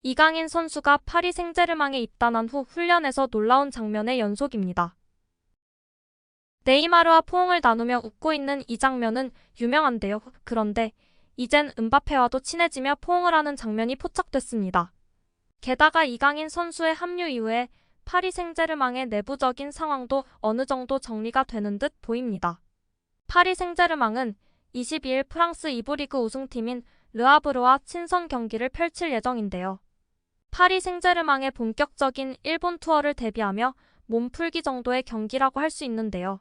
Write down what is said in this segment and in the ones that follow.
이강인 선수가 파리 생제르맹에 입단한 후 훈련에서 놀라운 장면의 연속입니다. 네이마르와 포옹을 나누며 웃고 있는 이 장면은 유명한데요. 그런데 이젠 음바페와도 친해지며 포옹을 하는 장면이 포착됐습니다. 게다가 이강인 선수의 합류 이후에 파리 생제르맹의 내부적인 상황도 어느 정도 정리가 되는 듯 보입니다. 파리 생제르맹은 22일 프랑스 2부 리그 우승팀인 르하브르와 친선 경기를 펼칠 예정인데요. 파리 생제르맹의 본격적인 일본 투어를 대비하며 몸풀기 정도의 경기라고 할 수 있는데요.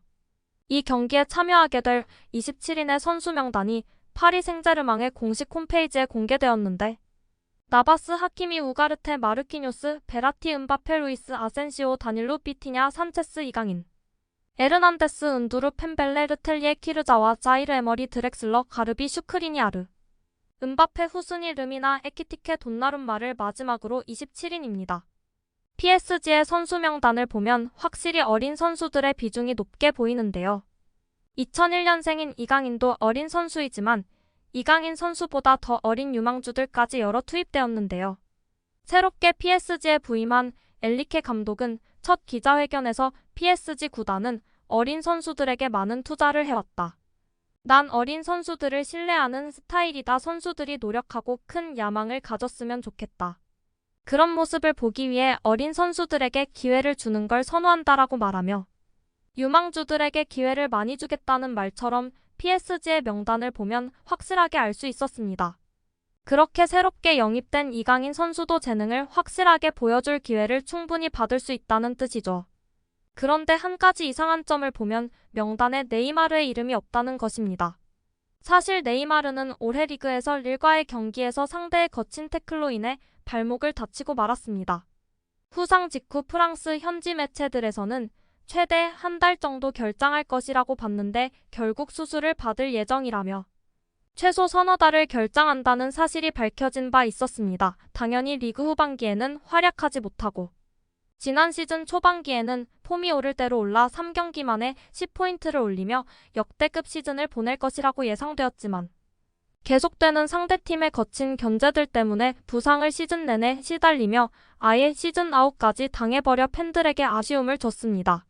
이 경기에 참여하게 될 27인의 선수 명단이 파리 생제르맹의 공식 홈페이지에 공개되었는데 나바스, 하키미, 우가르테, 마르키뇨스, 베라티, 음바페, 루이스, 아센시오, 다닐로, 비티냐, 산체스, 이강인, 에르난데스, 은두르, 펜벨레, 르텔리에, 키르자와, 자이르, 에머리, 드렉슬러, 가르비, 슈크리니아르, 음바페, 후스니, 르미나, 에키티케, 돈나룸마를 마지막으로 27인입니다. PSG의 선수 명단을 보면 확실히 어린 선수들의 비중이 높게 보이는데요. 2001년생인 이강인도 어린 선수이지만 이강인 선수보다 더 어린 유망주들까지 여러 투입되었는데요. 새롭게 PSG에 부임한 엘리케 감독은 첫 기자회견에서 PSG 구단은 어린 선수들에게 많은 투자를 해왔다. 난 어린 선수들을 신뢰하는 스타일이다. 선수들이 노력하고 큰 야망을 가졌으면 좋겠다. 그런 모습을 보기 위해 어린 선수들에게 기회를 주는 걸 선호한다라고 말하며 유망주들에게 기회를 많이 주겠다는 말처럼 PSG의 명단을 보면 확실하게 알 수 있었습니다. 그렇게 새롭게 영입된 이강인 선수도 재능을 확실하게 보여줄 기회를 충분히 받을 수 있다는 뜻이죠. 그런데 한 가지 이상한 점을 보면 명단에 네이마르의 이름이 없다는 것입니다. 사실 네이마르는 올해 리그에서 릴과의 경기에서 상대의 거친 태클로 인해 발목을 다치고 말았습니다. 후상 직후 프랑스 현지 매체들에서는 최대 한 달 정도 결장할 것이라고 봤는데 결국 수술을 받을 예정이라며 최소 서너 달을 결장한다는 사실이 밝혀진 바 있었습니다. 당연히 리그 후반기에는 활약하지 못하고 지난 시즌 초반기에는 폼이 오를 대로 올라 3경기 만에 10포인트를 올리며 역대급 시즌을 보낼 것이라고 예상되었지만 계속되는 상대팀의 거친 견제들 때문에 부상을 시즌 내내 시달리며 아예 시즌 아웃까지 당해버려 팬들에게 아쉬움을 줬습니다.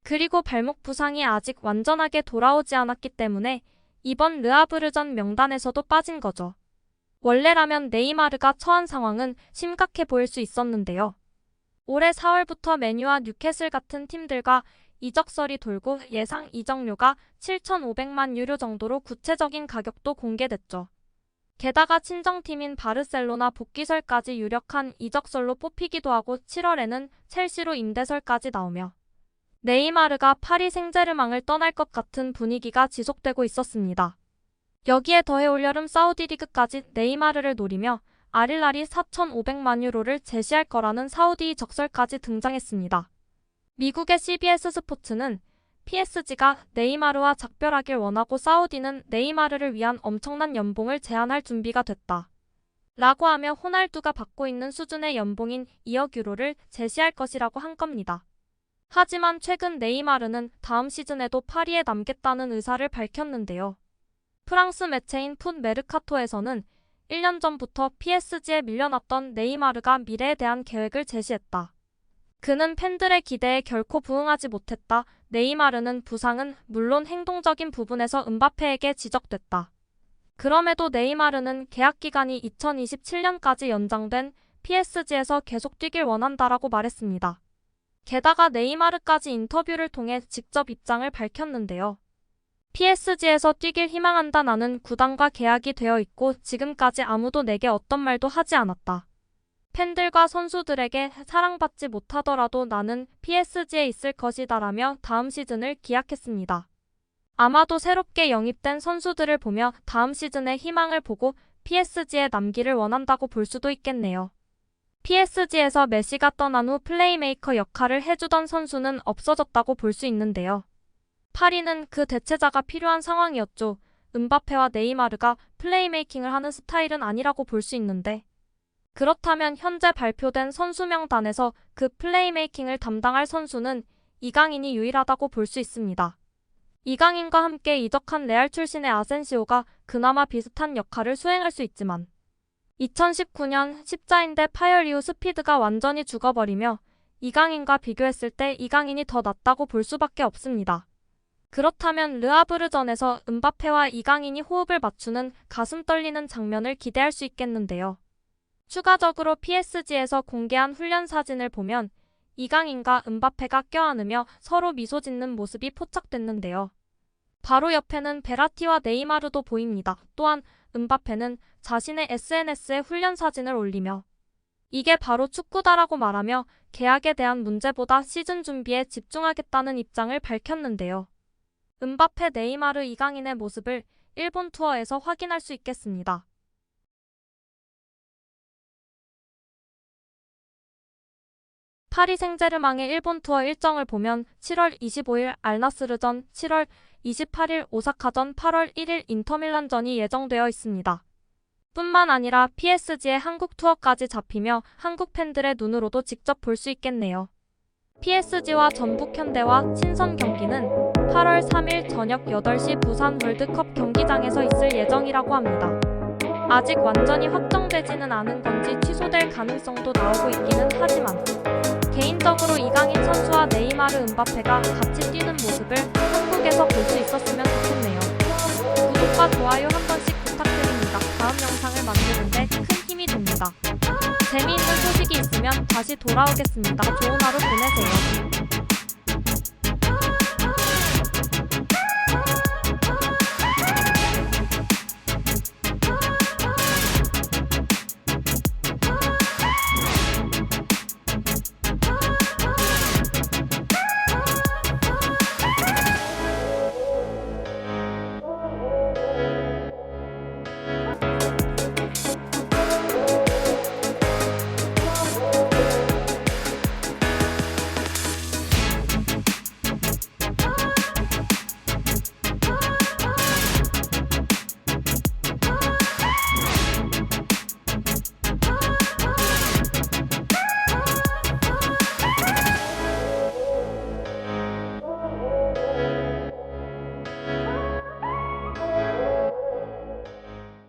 그리고 발목 부상이 아직 완전하게 돌아오지 않았기 때문에 이번 르하브르전 명단에서도 빠진 거죠. 원래라면 네이마르가 처한 상황은 심각해 보일 수 있었는데요. 올해 4월부터 맨유와 뉴캐슬 같은 팀들과 이적설이 돌고 예상 이적료가 7,500만 유로 정도로 구체적인 가격도 공개됐죠. 게다가 친정팀인 바르셀로나 복귀설까지 유력한 이적설로 뽑히기도 하고 7월에는 첼시로 임대설까지 나오며 네이마르가 파리 생제르맹을 떠날 것 같은 분위기가 지속되고 있었습니다. 여기에 더해 올여름 사우디 리그까지 네이마르를 노리며 아릴랄이 4,500만 유로를 제시할 거라는 사우디 적설까지 등장했습니다. 미국의 CBS 스포츠는 PSG가 네이마르와 작별하길 원하고 사우디는 네이마르를 위한 엄청난 연봉을 제안할 준비가 됐다. 라고 하며 호날두가 받고 있는 수준의 연봉인 2억 유로를 제시할 것이라고 한 겁니다. 하지만 최근 네이마르는 다음 시즌에도 파리에 남겠다는 의사를 밝혔는데요. 프랑스 매체인 풋 메르카토에서는 1년 전부터 PSG에 밀려났던 네이마르가 미래에 대한 계획을 제시했다. 그는 팬들의 기대에 결코 부응하지 못했다. 네이마르는 부상은 물론 행동적인 부분에서 음바페에게 지적됐다. 그럼에도 네이마르는 계약 기간이 2027년까지 연장된 PSG에서 계속 뛰길 원한다라고 말했습니다. 게다가 네이마르까지 인터뷰를 통해 직접 입장을 밝혔는데요. PSG에서 뛰길 희망한다. 나는 구단과 계약이 되어 있고 지금까지 아무도 내게 어떤 말도 하지 않았다. 팬들과 선수들에게 사랑받지 못하더라도 나는 PSG에 있을 것이다라며 다음 시즌을 기약했습니다. 아마도 새롭게 영입된 선수들을 보며 다음 시즌의 희망을 보고 PSG에 남기를 원한다고 볼 수도 있겠네요. PSG에서 메시가 떠난 후 플레이메이커 역할을 해주던 선수는 없어졌다고 볼 수 있는데요. 파리는 그 대체자가 필요한 상황이었죠. 음바페와 네이마르가 플레이메이킹을 하는 스타일은 아니라고 볼 수 있는데 그렇다면 현재 발표된 선수 명단에서 그 플레이메이킹을 담당할 선수는 이강인이 유일하다고 볼 수 있습니다. 이강인과 함께 이적한 레알 출신의 아센시오가 그나마 비슷한 역할을 수행할 수 있지만 2019년 십자인대 파열 이후 스피드가 완전히 죽어버리며 이강인과 비교했을 때 이강인이 더 낫다고 볼 수밖에 없습니다. 그렇다면 르하브르전에서 음바페와 이강인이 호흡을 맞추는 가슴 떨리는 장면을 기대할 수 있겠는데요. 추가적으로 PSG에서 공개한 훈련 사진을 보면 이강인과 음바페가 껴안으며 서로 미소 짓는 모습이 포착됐는데요. 바로 옆에는 베라티와 네이마르도 보입니다. 또한 음바페는 자신의 SNS에 훈련 사진을 올리며 이게 바로 축구다라고 말하며 계약에 대한 문제보다 시즌 준비에 집중하겠다는 입장을 밝혔는데요. 음바페, 네이마르, 이강인의 모습을 일본 투어에서 확인할 수 있겠습니다. 파리 생제르맹의 일본 투어 일정을 보면 7월 25일 알나스르전, 7월 28일 오사카전, 8월 1일 인터밀란전이 예정되어 있습니다. 뿐만 아니라 PSG의 한국 투어까지 잡히며 한국 팬들의 눈으로도 직접 볼 수 있겠네요. PSG와 전북현대와 친선 경기는 8월 3일 저녁 8시 부산 월드컵 경기장에서 있을 예정이라고 합니다. 아직 완전히 확정되지는 않은 건지 취소될 가능성도 나오고 있기는 하지만 개인적으로 이강인 선수와 네이마르, 음바페가 같이 뛰는 모습을 한국에서 볼 수 있었으면 좋겠네요. 구독과 좋아요 한 번씩 부탁드립니다. 다음 영상을 만드는데 큰 힘이 됩니다. 재미있는 소식이 있으면 다시 돌아오겠습니다. 좋은 하루 보내세요.